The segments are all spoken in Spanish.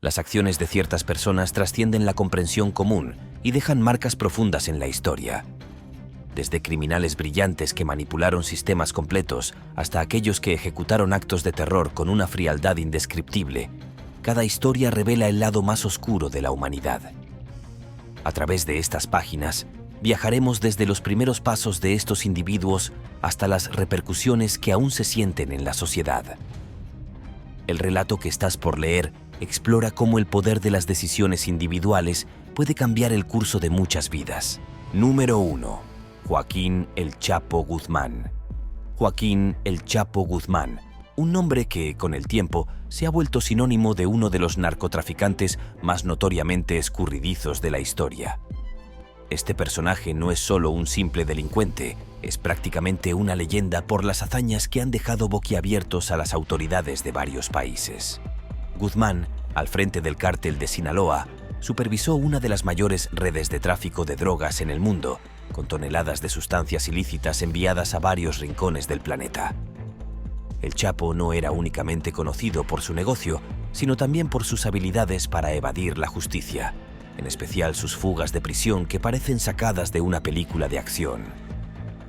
Las acciones de ciertas personas trascienden la comprensión común y dejan marcas profundas en la historia. Desde criminales brillantes que manipularon sistemas completos hasta aquellos que ejecutaron actos de terror con una frialdad indescriptible, cada historia revela el lado más oscuro de la humanidad. A través de estas páginas, viajaremos desde los primeros pasos de estos individuos hasta las repercusiones que aún se sienten en la sociedad. El relato que estás por leer explora cómo el poder de las decisiones individuales puede cambiar el curso de muchas vidas. Número 1. Joaquín El Chapo Guzmán. Joaquín El Chapo Guzmán, un nombre que, con el tiempo, se ha vuelto sinónimo de uno de los narcotraficantes más notoriamente escurridizos de la historia. Este personaje no es solo un simple delincuente, es prácticamente una leyenda por las hazañas que han dejado boquiabiertos a las autoridades de varios países. Guzmán, al frente del cártel de Sinaloa, supervisó una de las mayores redes de tráfico de drogas en el mundo, con toneladas de sustancias ilícitas enviadas a varios rincones del planeta. El Chapo no era únicamente conocido por su negocio, sino también por sus habilidades para evadir la justicia, en especial sus fugas de prisión que parecen sacadas de una película de acción.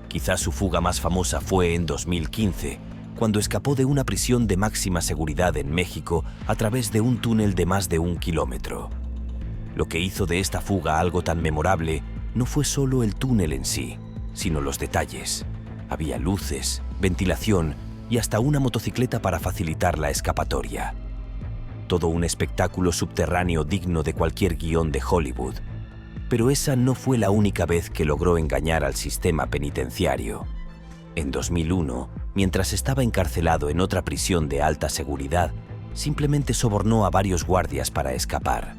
Quizás su fuga más famosa fue en 2015, cuando escapó de una prisión de máxima seguridad en México a través de un túnel de más de 1 kilómetro. Lo que hizo de esta fuga algo tan memorable no fue solo el túnel en sí, sino los detalles. Había luces, ventilación y hasta una motocicleta para facilitar la escapatoria. Todo un espectáculo subterráneo digno de cualquier guión de Hollywood. Pero esa no fue la única vez que logró engañar al sistema penitenciario. En 2001, mientras estaba encarcelado en otra prisión de alta seguridad, simplemente sobornó a varios guardias para escapar.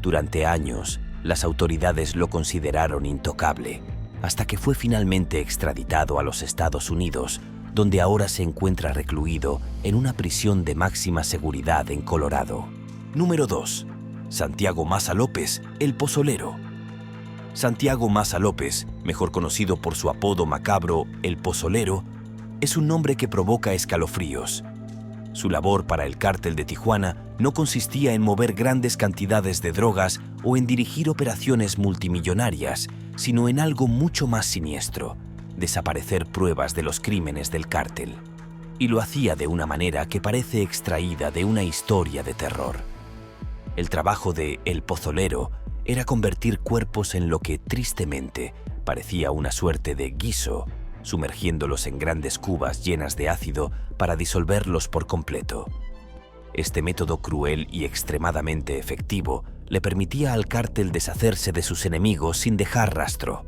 Durante años, las autoridades lo consideraron intocable, hasta que fue finalmente extraditado a los Estados Unidos, donde ahora se encuentra recluido en una prisión de máxima seguridad en Colorado. Número 2. Santiago Maza López, el Pozolero. Santiago Maza López, mejor conocido por su apodo macabro, el Pozolero, es un nombre que provoca escalofríos. Su labor para el cártel de Tijuana no consistía en mover grandes cantidades de drogas o en dirigir operaciones multimillonarias, sino en algo mucho más siniestro: desaparecer pruebas de los crímenes del cártel. Y lo hacía de una manera que parece extraída de una historia de terror. El trabajo de El Pozolero era convertir cuerpos en lo que, tristemente, parecía una suerte de guiso, sumergiéndolos en grandes cubas llenas de ácido para disolverlos por completo. Este método cruel y extremadamente efectivo le permitía al cártel deshacerse de sus enemigos sin dejar rastro.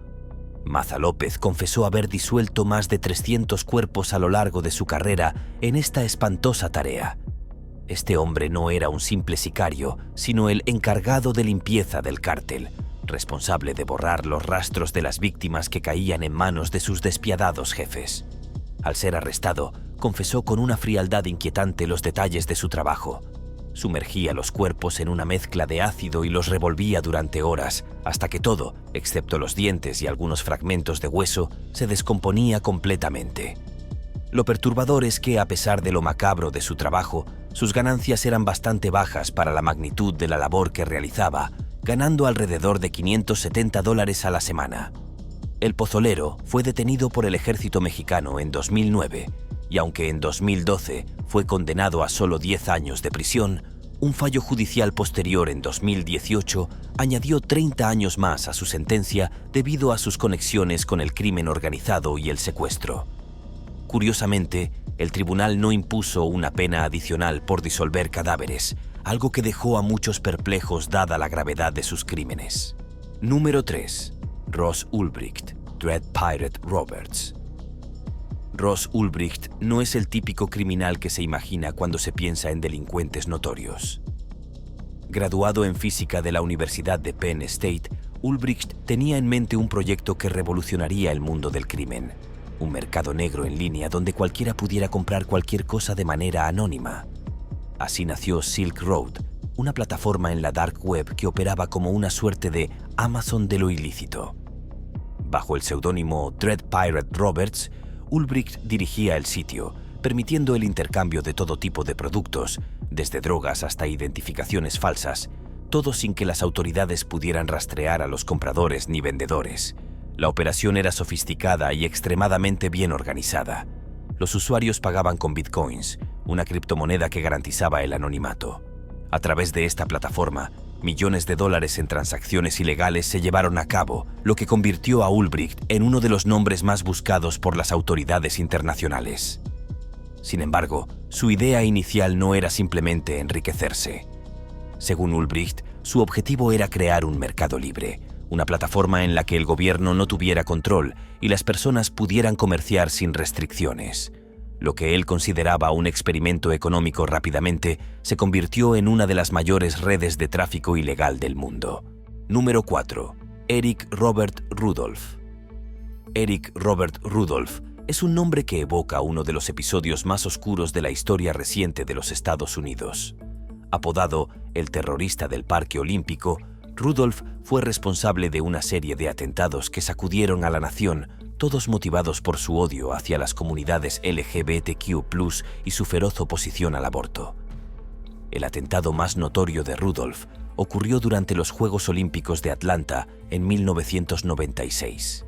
Maza López confesó haber disuelto más de 300 cuerpos a lo largo de su carrera en esta espantosa tarea. Este hombre no era un simple sicario, sino el encargado de limpieza del cártel, responsable de borrar los rastros de las víctimas que caían en manos de sus despiadados jefes. Al ser arrestado, confesó con una frialdad inquietante los detalles de su trabajo. Sumergía los cuerpos en una mezcla de ácido y los revolvía durante horas, hasta que todo, excepto los dientes y algunos fragmentos de hueso, se descomponía completamente. Lo perturbador es que, a pesar de lo macabro de su trabajo, sus ganancias eran bastante bajas para la magnitud de la labor que realizaba, ganando alrededor de $570 a la semana. El Pozolero fue detenido por el ejército mexicano en 2009, y aunque en 2012 fue condenado a solo 10 años de prisión, un fallo judicial posterior en 2018 añadió 30 años más a su sentencia debido a sus conexiones con el crimen organizado y el secuestro. Curiosamente, el tribunal no impuso una pena adicional por disolver cadáveres, algo que dejó a muchos perplejos dada la gravedad de sus crímenes. Número 3. Ross Ulbricht, Dread Pirate Roberts. Ross Ulbricht no es el típico criminal que se imagina cuando se piensa en delincuentes notorios. Graduado en física de la Universidad de Penn State, Ulbricht tenía en mente un proyecto que revolucionaría el mundo del crimen. Un mercado negro en línea donde cualquiera pudiera comprar cualquier cosa de manera anónima. Así nació Silk Road, una plataforma en la dark web que operaba como una suerte de Amazon de lo ilícito. Bajo el seudónimo Dread Pirate Roberts, Ulbricht dirigía el sitio, permitiendo el intercambio de todo tipo de productos, desde drogas hasta identificaciones falsas, todo sin que las autoridades pudieran rastrear a los compradores ni vendedores. La operación era sofisticada y extremadamente bien organizada. Los usuarios pagaban con bitcoins, una criptomoneda que garantizaba el anonimato. A través de esta plataforma, millones de dólares en transacciones ilegales se llevaron a cabo, lo que convirtió a Ulbricht en uno de los nombres más buscados por las autoridades internacionales. Sin embargo, su idea inicial no era simplemente enriquecerse. Según Ulbricht, su objetivo era crear un mercado libre, una plataforma en la que el gobierno no tuviera control y las personas pudieran comerciar sin restricciones. Lo que él consideraba un experimento económico rápidamente se convirtió en una de las mayores redes de tráfico ilegal del mundo. Número 4. Erich Robert Rudolph. Erich Robert Rudolph es un nombre que evoca uno de los episodios más oscuros de la historia reciente de los Estados Unidos. Apodado el terrorista del Parque Olímpico, Rudolph fue responsable de una serie de atentados que sacudieron a la nación, todos motivados por su odio hacia las comunidades LGBTQ+ y su feroz oposición al aborto. El atentado más notorio de Rudolph ocurrió durante los Juegos Olímpicos de Atlanta en 1996.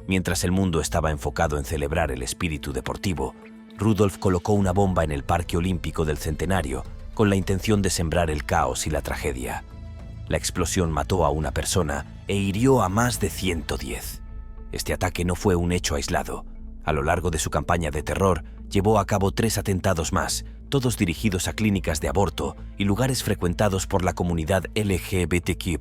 Mientras el mundo estaba enfocado en celebrar el espíritu deportivo, Rudolph colocó una bomba en el Parque Olímpico del Centenario con la intención de sembrar el caos y la tragedia. La explosión mató a una persona e hirió a más de 110. Este ataque no fue un hecho aislado. A lo largo de su campaña de terror, llevó a cabo 3 atentados más, todos dirigidos a clínicas de aborto y lugares frecuentados por la comunidad LGBTQ+.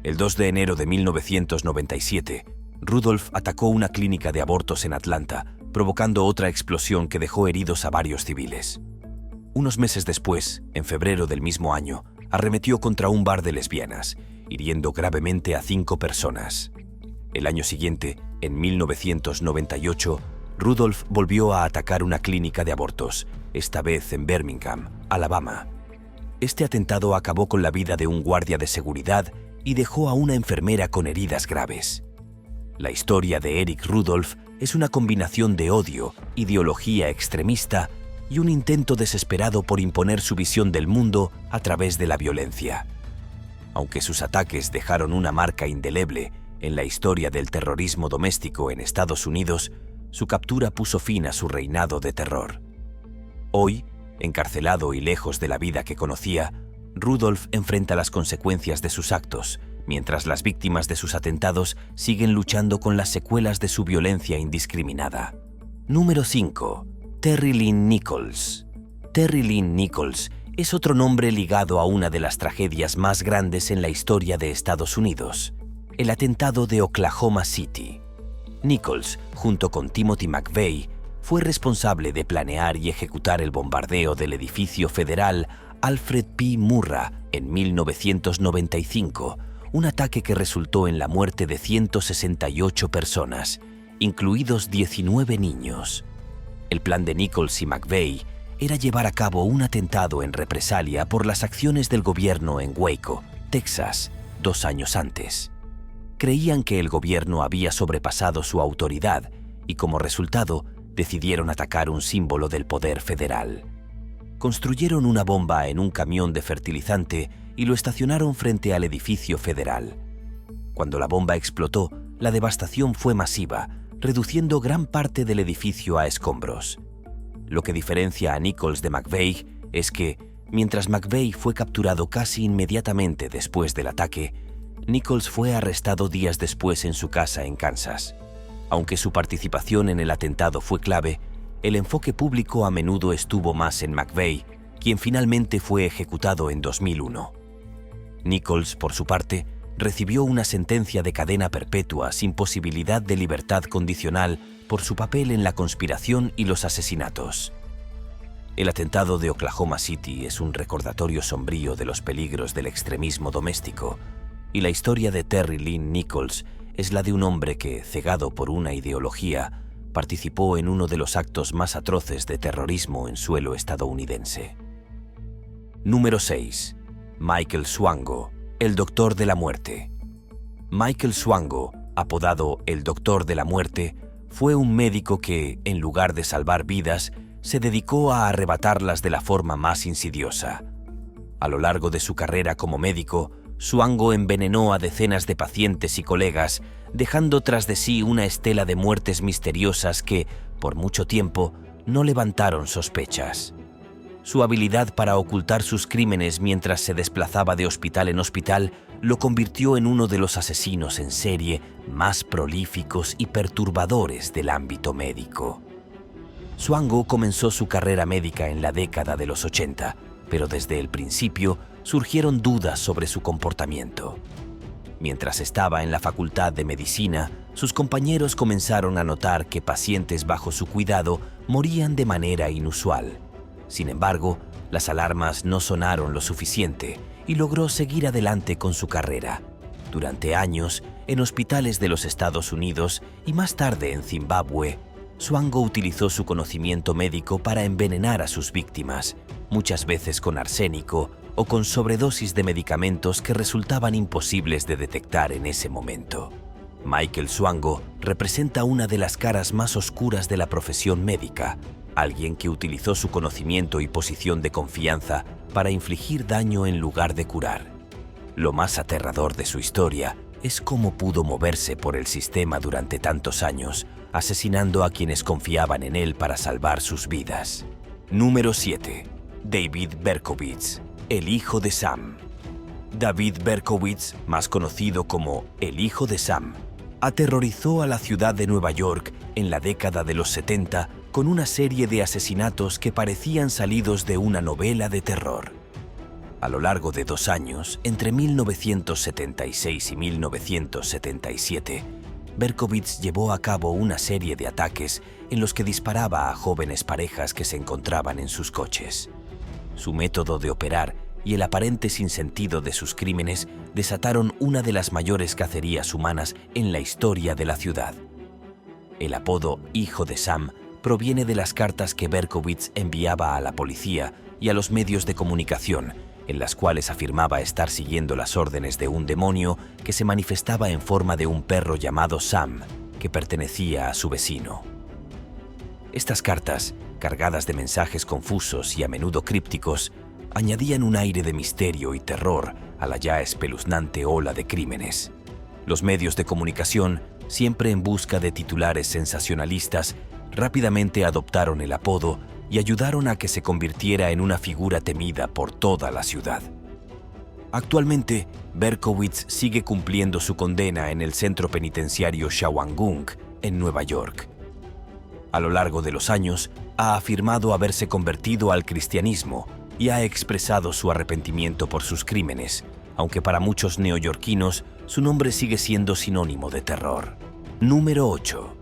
El 2 de enero de 1997, Rudolph atacó una clínica de abortos en Atlanta, provocando otra explosión que dejó heridos a varios civiles. Unos meses después, en febrero del mismo año, arremetió contra un bar de lesbianas, hiriendo gravemente a 5 personas. El año siguiente, en 1998, Rudolph volvió a atacar una clínica de abortos, esta vez en Birmingham, Alabama. Este atentado acabó con la vida de un guardia de seguridad y dejó a una enfermera con heridas graves. La historia de Erich Rudolph es una combinación de odio, ideología extremista y un intento desesperado por imponer su visión del mundo a través de la violencia. Aunque sus ataques dejaron una marca indeleble en la historia del terrorismo doméstico en Estados Unidos, su captura puso fin a su reinado de terror. Hoy, encarcelado y lejos de la vida que conocía, Rudolph enfrenta las consecuencias de sus actos, mientras las víctimas de sus atentados siguen luchando con las secuelas de su violencia indiscriminada. Número 5. Terry Lynn Nichols. Terry Lynn Nichols es otro nombre ligado a una de las tragedias más grandes en la historia de Estados Unidos, el atentado de Oklahoma City. Nichols, junto con Timothy McVeigh, fue responsable de planear y ejecutar el bombardeo del edificio federal Alfred P. Murrah en 1995, un ataque que resultó en la muerte de 168 personas, incluidos 19 niños. El plan de Nichols y McVeigh era llevar a cabo un atentado en represalia por las acciones del gobierno en Waco, Texas, 2 años antes. Creían que el gobierno había sobrepasado su autoridad y, como resultado, decidieron atacar un símbolo del poder federal. Construyeron una bomba en un camión de fertilizante y lo estacionaron frente al edificio federal. Cuando la bomba explotó, la devastación fue masiva, reduciendo gran parte del edificio a escombros. Lo que diferencia a Nichols de McVeigh es que, mientras McVeigh fue capturado casi inmediatamente después del ataque, Nichols fue arrestado días después en su casa en Kansas. Aunque su participación en el atentado fue clave, el enfoque público a menudo estuvo más en McVeigh, quien finalmente fue ejecutado en 2001. Nichols, por su parte, recibió una sentencia de cadena perpetua sin posibilidad de libertad condicional por su papel en la conspiración y los asesinatos. El atentado de Oklahoma City es un recordatorio sombrío de los peligros del extremismo doméstico, y la historia de Terry Lynn Nichols es la de un hombre que, cegado por una ideología, participó en uno de los actos más atroces de terrorismo en suelo estadounidense. Número 6. Michael Swango, el Doctor de la Muerte. Michael Swango, apodado el Doctor de la Muerte, Fue un médico que, en lugar de salvar vidas, se dedicó a arrebatarlas de la forma más insidiosa. A lo largo de su carrera como médico, Zhuangguo envenenó a decenas de pacientes y colegas, dejando tras de sí una estela de muertes misteriosas que, por mucho tiempo, no levantaron sospechas. Su habilidad para ocultar sus crímenes mientras se desplazaba de hospital en hospital lo convirtió en uno de los asesinos en serie más prolíficos y perturbadores del ámbito médico. Zhuangguo comenzó su carrera médica en la década de los 80, pero desde el principio surgieron dudas sobre su comportamiento. Mientras estaba en la Facultad de Medicina, sus compañeros comenzaron a notar que pacientes bajo su cuidado morían de manera inusual. Sin embargo, las alarmas no sonaron lo suficiente y logró seguir adelante con su carrera. Durante años, en hospitales de los Estados Unidos y más tarde en Zimbabue, Zhuangguo utilizó su conocimiento médico para envenenar a sus víctimas, muchas veces con arsénico o con sobredosis de medicamentos que resultaban imposibles de detectar en ese momento. Michael Zhuangguo representa una de las caras más oscuras de la profesión médica, alguien que utilizó su conocimiento y posición de confianza para infligir daño en lugar de curar. Lo más aterrador de su historia es cómo pudo moverse por el sistema durante tantos años, asesinando a quienes confiaban en él para salvar sus vidas. Número 7. David Berkowitz, el hijo de Sam. David Berkowitz, más conocido como el hijo de Sam, aterrorizó a la ciudad de Nueva York en la década de los 70 con una serie de asesinatos que parecían salidos de una novela de terror. A lo largo de 2 años, entre 1976 y 1977, Berkowitz llevó a cabo una serie de ataques en los que disparaba a jóvenes parejas que se encontraban en sus coches. Su método de operar y el aparente sinsentido de sus crímenes desataron una de las mayores cacerías humanas en la historia de la ciudad. El apodo Hijo de Sam proviene de las cartas que Berkowitz enviaba a la policía y a los medios de comunicación, en las cuales afirmaba estar siguiendo las órdenes de un demonio que se manifestaba en forma de un perro llamado Sam, que pertenecía a su vecino. Estas cartas, cargadas de mensajes confusos y a menudo crípticos, añadían un aire de misterio y terror a la ya espeluznante ola de crímenes. Los medios de comunicación, siempre en busca de titulares sensacionalistas, rápidamente adoptaron el apodo y ayudaron a que se convirtiera en una figura temida por toda la ciudad. Actualmente, Berkowitz sigue cumpliendo su condena en el centro penitenciario Shawangung, en Nueva York. A lo largo de los años, ha afirmado haberse convertido al cristianismo y ha expresado su arrepentimiento por sus crímenes, aunque para muchos neoyorquinos su nombre sigue siendo sinónimo de terror. Número 8.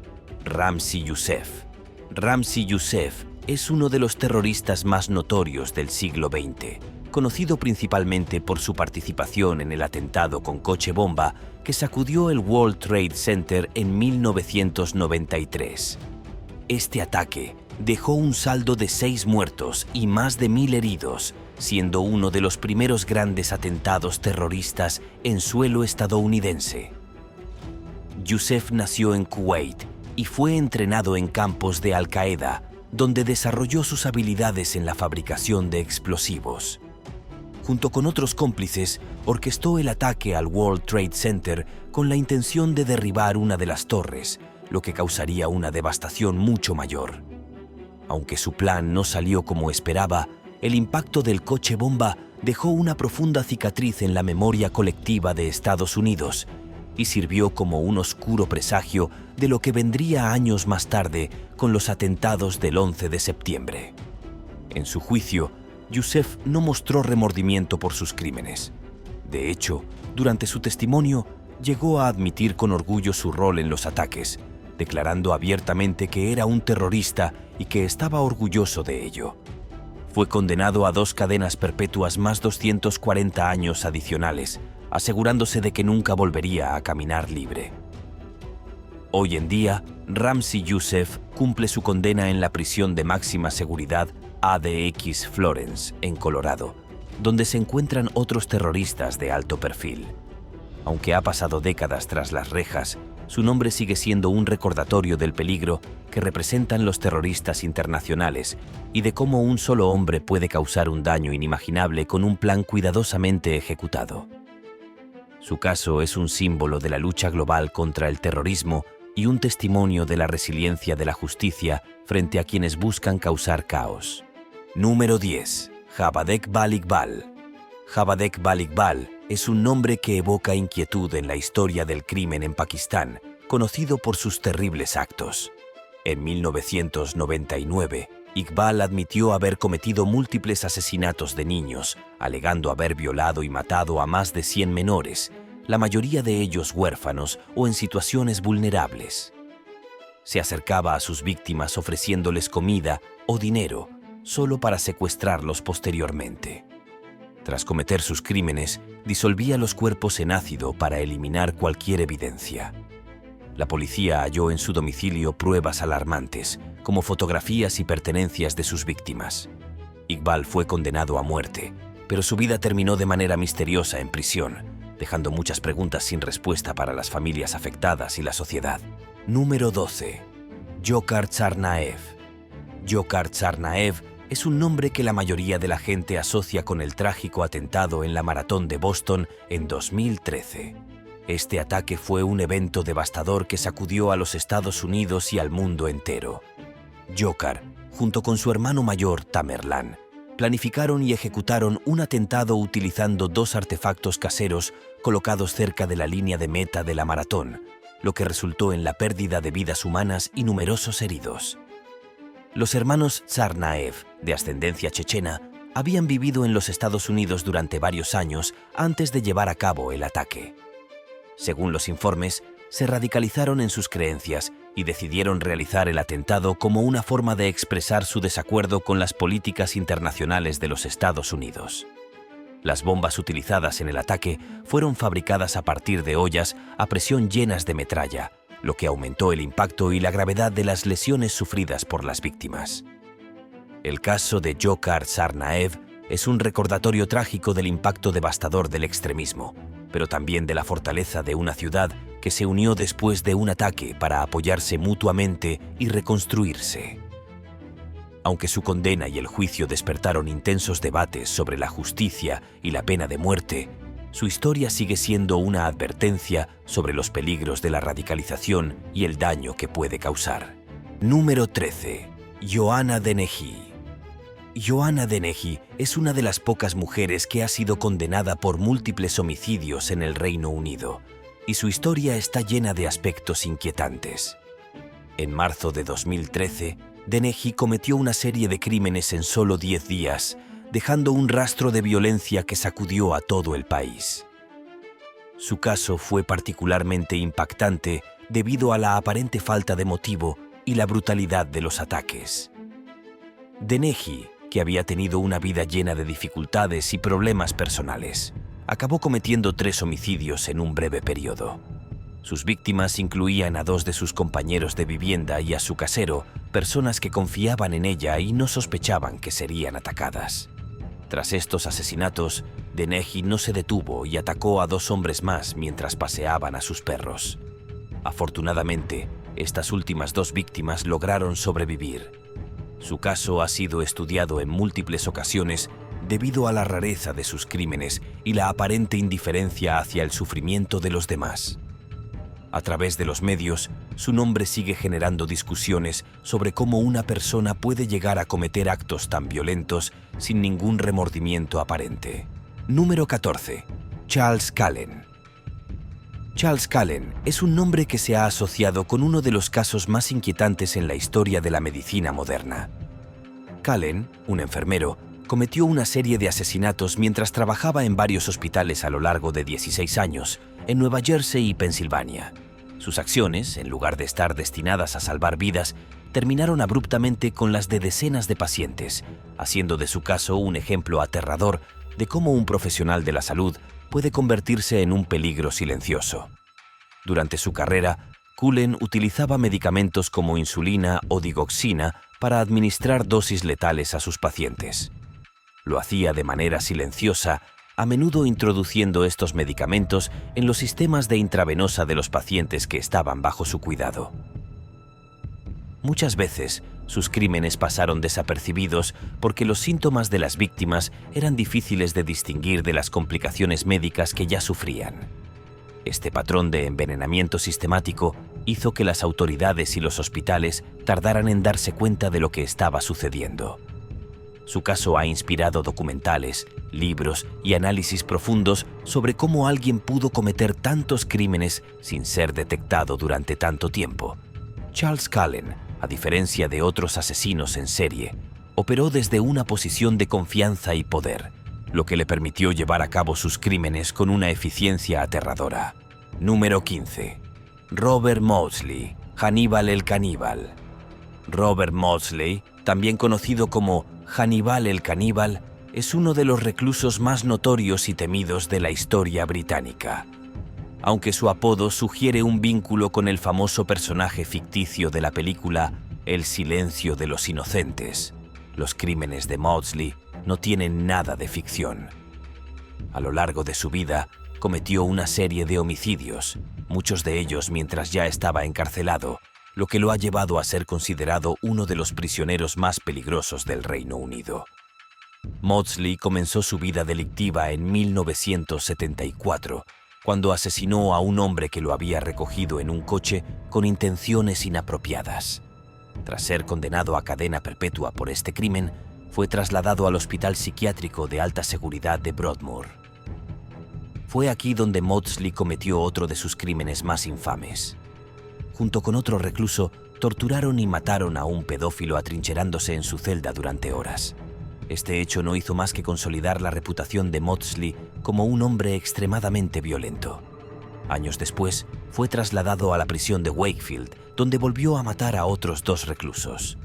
Ramzi Youssef. Ramzi Youssef es uno de los terroristas más notorios del siglo XX, conocido principalmente por su participación en el atentado con coche bomba que sacudió el World Trade Center en 1993. Este ataque dejó un saldo de 6 muertos y más de 1000 heridos, siendo uno de los primeros grandes atentados terroristas en suelo estadounidense. Youssef nació en Kuwait y fue entrenado en campos de Al-Qaeda, donde desarrolló sus habilidades en la fabricación de explosivos. Junto con otros cómplices, orquestó el ataque al World Trade Center con la intención de derribar una de las torres, lo que causaría una devastación mucho mayor. Aunque su plan no salió como esperaba, el impacto del coche bomba dejó una profunda cicatriz en la memoria colectiva de Estados Unidos y sirvió como un oscuro presagio de lo que vendría años más tarde con los atentados del 11 de septiembre. En su juicio, Youssef no mostró remordimiento por sus crímenes. De hecho, durante su testimonio, llegó a admitir con orgullo su rol en los ataques, declarando abiertamente que era un terrorista y que estaba orgulloso de ello. Fue condenado a 2 cadenas perpetuas más 240 años adicionales, asegurándose de que nunca volvería a caminar libre. Hoy en día, Ramzi Youssef cumple su condena en la prisión de máxima seguridad ADX Florence, en Colorado, donde se encuentran otros terroristas de alto perfil. Aunque ha pasado décadas tras las rejas, su nombre sigue siendo un recordatorio del peligro que representan los terroristas internacionales y de cómo un solo hombre puede causar un daño inimaginable con un plan cuidadosamente ejecutado. Su caso es un símbolo de la lucha global contra el terrorismo y un testimonio de la resiliencia de la justicia frente a quienes buscan causar caos. Número 10. Jabadek Bal Iqbal. Jabadek Bal Iqbal es un nombre que evoca inquietud en la historia del crimen en Pakistán, conocido por sus terribles actos. En 1999, Iqbal admitió haber cometido múltiples asesinatos de niños, alegando haber violado y matado a más de 100 menores, la mayoría de ellos huérfanos o en situaciones vulnerables. Se acercaba a sus víctimas ofreciéndoles comida o dinero, solo para secuestrarlos posteriormente. Tras cometer sus crímenes, disolvía los cuerpos en ácido para eliminar cualquier evidencia. La policía halló en su domicilio pruebas alarmantes, como fotografías y pertenencias de sus víctimas. Iqbal fue condenado a muerte, pero su vida terminó de manera misteriosa en prisión, dejando muchas preguntas sin respuesta para las familias afectadas y la sociedad. Número 12. Dzhokhar Tsarnaev. Dzhokhar Tsarnaev es un nombre que la mayoría de la gente asocia con el trágico atentado en la maratón de Boston en 2013. Este ataque fue un evento devastador que sacudió a los Estados Unidos y al mundo entero. Dzhokhar, junto con su hermano mayor Tamerlan, planificaron y ejecutaron un atentado utilizando 2 artefactos caseros colocados cerca de la línea de meta de la maratón, lo que resultó en la pérdida de vidas humanas y numerosos heridos. Los hermanos Tsarnaev, de ascendencia chechena, habían vivido en los Estados Unidos durante varios años antes de llevar a cabo el ataque. Según los informes, se radicalizaron en sus creencias y decidieron realizar el atentado como una forma de expresar su desacuerdo con las políticas internacionales de los Estados Unidos. Las bombas utilizadas en el ataque fueron fabricadas a partir de ollas a presión llenas de metralla, lo que aumentó el impacto y la gravedad de las lesiones sufridas por las víctimas. El caso de Dzhokhar Tsarnaev es un recordatorio trágico del impacto devastador del extremismo, pero también de la fortaleza de una ciudad que se unió después de un ataque para apoyarse mutuamente y reconstruirse. Aunque su condena y el juicio despertaron intensos debates sobre la justicia y la pena de muerte, su historia sigue siendo una advertencia sobre los peligros de la radicalización y el daño que puede causar. Número 13. Joanna Dennehy. Joanna Dennehy es una de las pocas mujeres que ha sido condenada por múltiples homicidios en el Reino Unido, y su historia está llena de aspectos inquietantes. En marzo de 2013, Dennehy cometió una serie de crímenes en solo 10 días, dejando un rastro de violencia que sacudió a todo el país. Su caso fue particularmente impactante debido a la aparente falta de motivo y la brutalidad de los ataques. Dennehy, que había tenido una vida llena de dificultades y problemas personales, acabó cometiendo 3 homicidios en un breve periodo. Sus víctimas incluían a 2 de sus compañeros de vivienda y a su casero, personas que confiaban en ella y no sospechaban que serían atacadas. Tras estos asesinatos, Dennehy no se detuvo y atacó a 2 hombres más mientras paseaban a sus perros. Afortunadamente, estas últimas 2 víctimas lograron sobrevivir. Su caso ha sido estudiado en múltiples ocasiones debido a la rareza de sus crímenes y la aparente indiferencia hacia el sufrimiento de los demás. A través de los medios, su nombre sigue generando discusiones sobre cómo una persona puede llegar a cometer actos tan violentos sin ningún remordimiento aparente. Número 14. Charles Cullen. Charles Cullen es un nombre que se ha asociado con uno de los casos más inquietantes en la historia de la medicina moderna. Cullen, un enfermero, cometió una serie de asesinatos mientras trabajaba en varios hospitales a lo largo de 16 años, en Nueva Jersey y Pensilvania. Sus acciones, en lugar de estar destinadas a salvar vidas, terminaron abruptamente con las de decenas de pacientes, haciendo de su caso un ejemplo aterrador de cómo un profesional de la salud puede convertirse en un peligro silencioso. Durante su carrera, Cullen utilizaba medicamentos como insulina o digoxina para administrar dosis letales a sus pacientes. Lo hacía de manera silenciosa a menudo introduciendo estos medicamentos en los sistemas de intravenosa de los pacientes que estaban bajo su cuidado. Muchas veces, sus crímenes pasaron desapercibidos porque los síntomas de las víctimas eran difíciles de distinguir de las complicaciones médicas que ya sufrían. Este patrón de envenenamiento sistemático hizo que las autoridades y los hospitales tardaran en darse cuenta de lo que estaba sucediendo. Su caso ha inspirado documentales, libros y análisis profundos sobre cómo alguien pudo cometer tantos crímenes sin ser detectado durante tanto tiempo. Charles Cullen, a diferencia de otros asesinos en serie, operó desde una posición de confianza y poder, lo que le permitió llevar a cabo sus crímenes con una eficiencia aterradora. Número 15. Robert Maudsley, Hannibal el Caníbal. Robert Maudsley, también conocido como Hannibal el Caníbal, es uno de los reclusos más notorios y temidos de la historia británica. Aunque su apodo sugiere un vínculo con el famoso personaje ficticio de la película El silencio de los inocentes, los crímenes de Maudsley no tienen nada de ficción. A lo largo de su vida, cometió una serie de homicidios, muchos de ellos mientras ya estaba encarcelado, lo que lo ha llevado a ser considerado uno de los prisioneros más peligrosos del Reino Unido. Maudsley comenzó su vida delictiva en 1974, cuando asesinó a un hombre que lo había recogido en un coche con intenciones inapropiadas. Tras ser condenado a cadena perpetua por este crimen, fue trasladado al Hospital Psiquiátrico de Alta Seguridad de Broadmoor. Fue aquí donde Maudsley cometió otro de sus crímenes más infames. Junto con otro recluso, torturaron y mataron a un pedófilo atrincherándose en su celda durante horas. Este hecho no hizo más que consolidar la reputación de Maudsley como un hombre extremadamente violento. Años después, fue trasladado a la prisión de Wakefield, donde volvió a matar a otros 2 reclusos.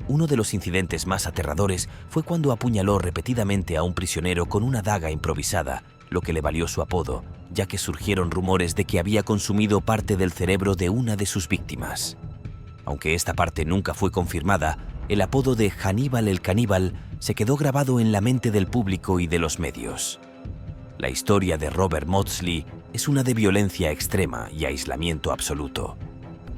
Uno de los incidentes más aterradores fue cuando apuñaló repetidamente a un prisionero con una daga improvisada, lo que le valió su apodo, ya que surgieron rumores de que había consumido parte del cerebro de una de sus víctimas. Aunque esta parte nunca fue confirmada, el apodo de Hannibal el Caníbal se quedó grabado en la mente del público y de los medios. La historia de Robert Maudsley es una de violencia extrema y aislamiento absoluto.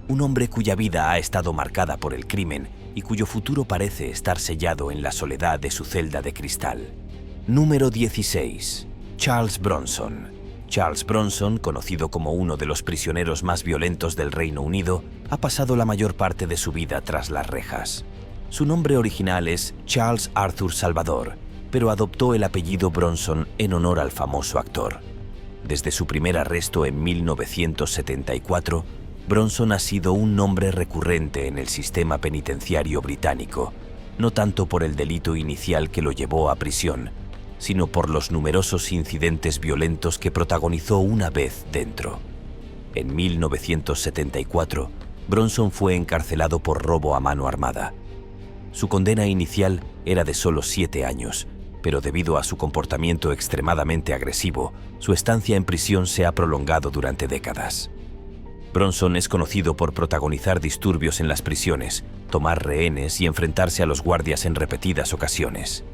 Un hombre cuya vida ha estado marcada por el crimen y cuyo futuro parece estar sellado en la soledad de su celda de cristal. Número 16. Charles Bronson. Charles Bronson, conocido como uno de los prisioneros más violentos del Reino Unido, ha pasado la mayor parte de su vida tras las rejas. Su nombre original es Charles Arthur Salvador, pero adoptó el apellido Bronson en honor al famoso actor. Desde su primer arresto en 1974, Bronson ha sido un nombre recurrente en el sistema penitenciario británico, no tanto por el delito inicial que lo llevó a prisión, sino por los numerosos incidentes violentos que protagonizó una vez dentro. En 1974, Bronson fue encarcelado por robo a mano armada. Su condena inicial era de solo 7 años, pero debido a su comportamiento extremadamente agresivo, su estancia en prisión se ha prolongado durante décadas. Bronson es conocido por protagonizar disturbios en las prisiones, tomar rehenes y enfrentarse a los guardias en repetidas ocasiones.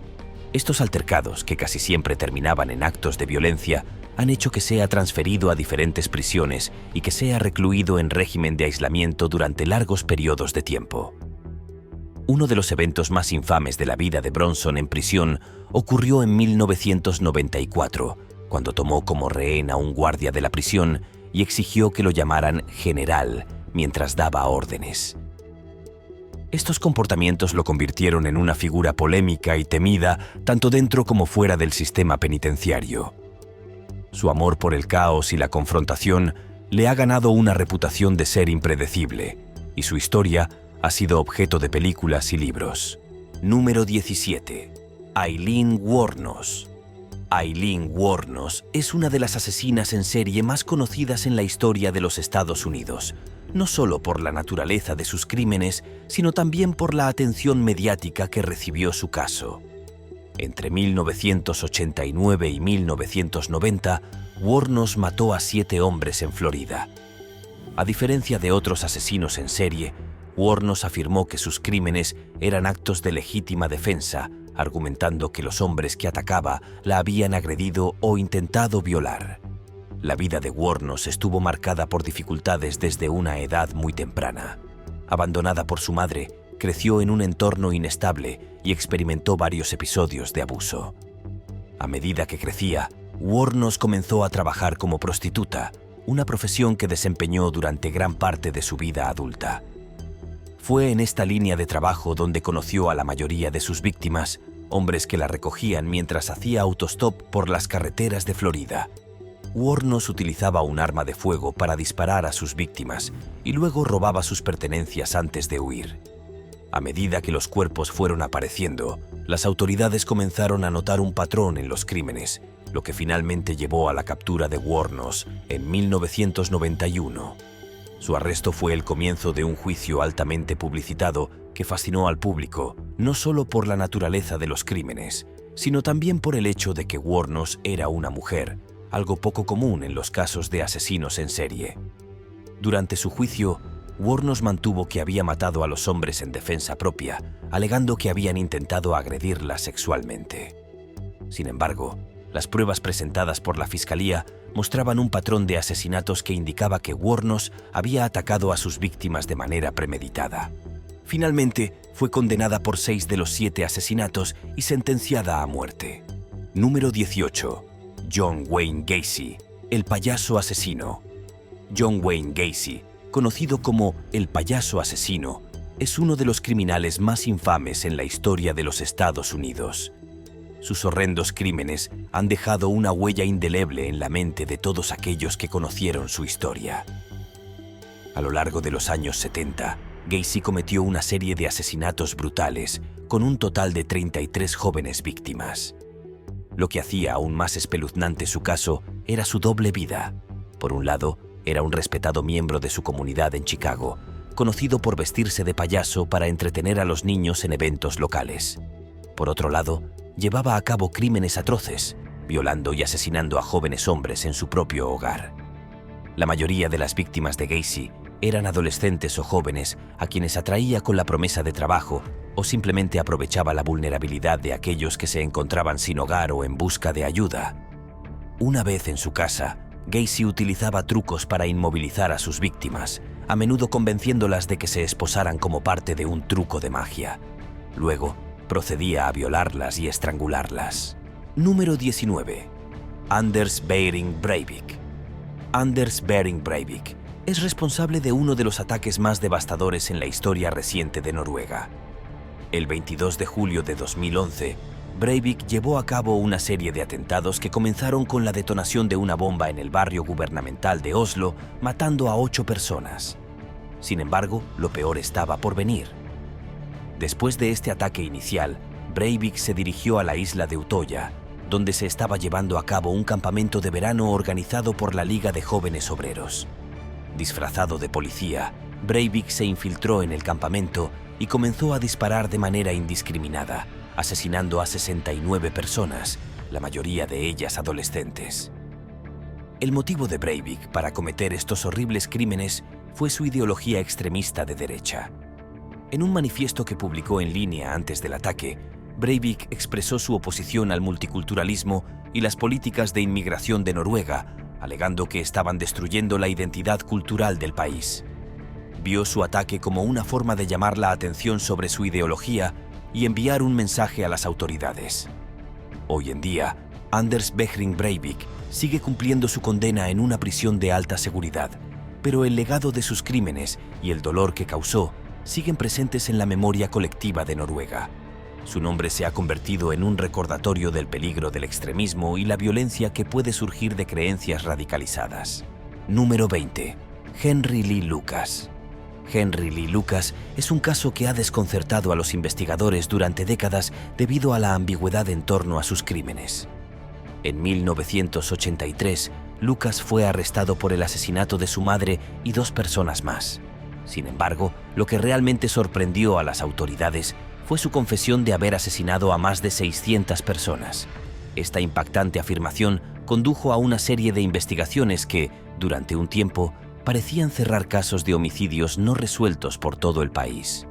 Estos altercados, que casi siempre terminaban en actos de violencia, han hecho que sea transferido a diferentes prisiones y que sea recluido en régimen de aislamiento durante largos periodos de tiempo. Uno de los eventos más infames de la vida de Bronson en prisión ocurrió en 1994, cuando tomó como rehén a un guardia de la prisión y exigió que lo llamaran general mientras daba órdenes. Estos comportamientos lo convirtieron en una figura polémica y temida tanto dentro como fuera del sistema penitenciario. Su amor por el caos y la confrontación le ha ganado una reputación de ser impredecible, y su historia ha sido objeto de películas y libros. Número 17. Aileen Wuornos. Aileen Wuornos es una de las asesinas en serie más conocidas en la historia de los Estados Unidos, no solo por la naturaleza de sus crímenes, sino también por la atención mediática que recibió su caso. Entre 1989 y 1990, Wuornos mató a 7 hombres en Florida. A diferencia de otros asesinos en serie, Wuornos afirmó que sus crímenes eran actos de legítima defensa, argumentando que los hombres que atacaba la habían agredido o intentado violar. La vida de Wuornos estuvo marcada por dificultades desde una edad muy temprana. Abandonada por su madre, creció en un entorno inestable y experimentó varios episodios de abuso. A medida que crecía, Wuornos comenzó a trabajar como prostituta, una profesión que desempeñó durante gran parte de su vida adulta. Fue en esta línea de trabajo donde conoció a la mayoría de sus víctimas, hombres que la recogían mientras hacía autostop por las carreteras de Florida. Wuornos utilizaba un arma de fuego para disparar a sus víctimas y luego robaba sus pertenencias antes de huir. A medida que los cuerpos fueron apareciendo, las autoridades comenzaron a notar un patrón en los crímenes, lo que finalmente llevó a la captura de Wuornos en 1991. Su arresto fue el comienzo de un juicio altamente publicitado que fascinó al público, no solo por la naturaleza de los crímenes, sino también por el hecho de que Wuornos era una mujer, algo poco común en los casos de asesinos en serie. Durante su juicio, Wuornos mantuvo que había matado a los hombres en defensa propia, alegando que habían intentado agredirla sexualmente. Sin embargo, las pruebas presentadas por la fiscalía mostraban un patrón de asesinatos que indicaba que Wuornos había atacado a sus víctimas de manera premeditada. Finalmente, fue condenada por 6 de los 7 asesinatos y sentenciada a muerte. Número 18. John Wayne Gacy, el payaso asesino. John Wayne Gacy, conocido como el payaso asesino, es uno de los criminales más infames en la historia de los Estados Unidos. Sus horrendos crímenes han dejado una huella indeleble en la mente de todos aquellos que conocieron su historia. A lo largo de los años 70, Gacy cometió una serie de asesinatos brutales, con un total de 33 jóvenes víctimas. Lo que hacía aún más espeluznante su caso era su doble vida. Por un lado, era un respetado miembro de su comunidad en Chicago, conocido por vestirse de payaso para entretener a los niños en eventos locales. Por otro lado, llevaba a cabo crímenes atroces, violando y asesinando a jóvenes hombres en su propio hogar. La mayoría de las víctimas de Gacy eran adolescentes o jóvenes a quienes atraía con la promesa de trabajo o simplemente aprovechaba la vulnerabilidad de aquellos que se encontraban sin hogar o en busca de ayuda. Una vez en su casa, Gacy utilizaba trucos para inmovilizar a sus víctimas, a menudo convenciéndolas de que se esposaran como parte de un truco de magia. Luego, procedía a violarlas y estrangularlas. Número 19. Anders Behring Breivik. Anders Behring Breivik es responsable de uno de los ataques más devastadores en la historia reciente de Noruega. El 22 de julio de 2011, Breivik llevó a cabo una serie de atentados que comenzaron con la detonación de una bomba en el barrio gubernamental de Oslo, matando a 8 personas. Sin embargo, lo peor estaba por venir. Después de este ataque inicial, Breivik se dirigió a la isla de Utoya, donde se estaba llevando a cabo un campamento de verano organizado por la Liga de Jóvenes Obreros. Disfrazado de policía, Breivik se infiltró en el campamento y comenzó a disparar de manera indiscriminada, asesinando a 69 personas, la mayoría de ellas adolescentes. El motivo de Breivik para cometer estos horribles crímenes fue su ideología extremista de derecha. En un manifiesto que publicó en línea antes del ataque, Breivik expresó su oposición al multiculturalismo y las políticas de inmigración de Noruega, alegando que estaban destruyendo la identidad cultural del país. Vio su ataque como una forma de llamar la atención sobre su ideología y enviar un mensaje a las autoridades. Hoy en día, Anders Behring Breivik sigue cumpliendo su condena en una prisión de alta seguridad, pero el legado de sus crímenes y el dolor que causó siguen presentes en la memoria colectiva de Noruega. Su nombre se ha convertido en un recordatorio del peligro del extremismo y la violencia que puede surgir de creencias radicalizadas. Número 20. Henry Lee Lucas. Henry Lee Lucas es un caso que ha desconcertado a los investigadores durante décadas debido a la ambigüedad en torno a sus crímenes. En 1983, Lucas fue arrestado por el asesinato de su madre y 2 personas más. Sin embargo, lo que realmente sorprendió a las autoridades fue su confesión de haber asesinado a más de 600 personas. Esta impactante afirmación condujo a una serie de investigaciones que, durante un tiempo, parecían cerrar casos de homicidios no resueltos por todo el país.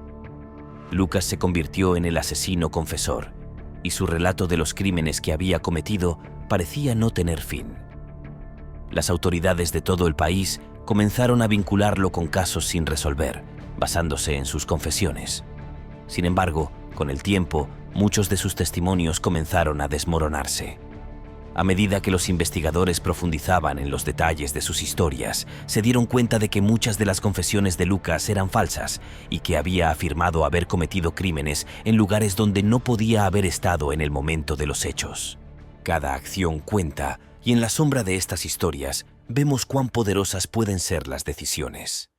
Lucas se convirtió en el asesino confesor. y su relato de los crímenes que había cometido parecía no tener fin. Las autoridades de todo el país comenzaron a vincularlo con casos sin resolver, basándose en sus confesiones. Sin embargo, con el tiempo, muchos de sus testimonios comenzaron a desmoronarse. A medida que los investigadores profundizaban en los detalles de sus historias, se dieron cuenta de que muchas de las confesiones de Lucas eran falsas y que había afirmado haber cometido crímenes en lugares donde no podía haber estado en el momento de los hechos. Cada acción cuenta, y en la sombra de estas historias vemos cuán poderosas pueden ser las decisiones.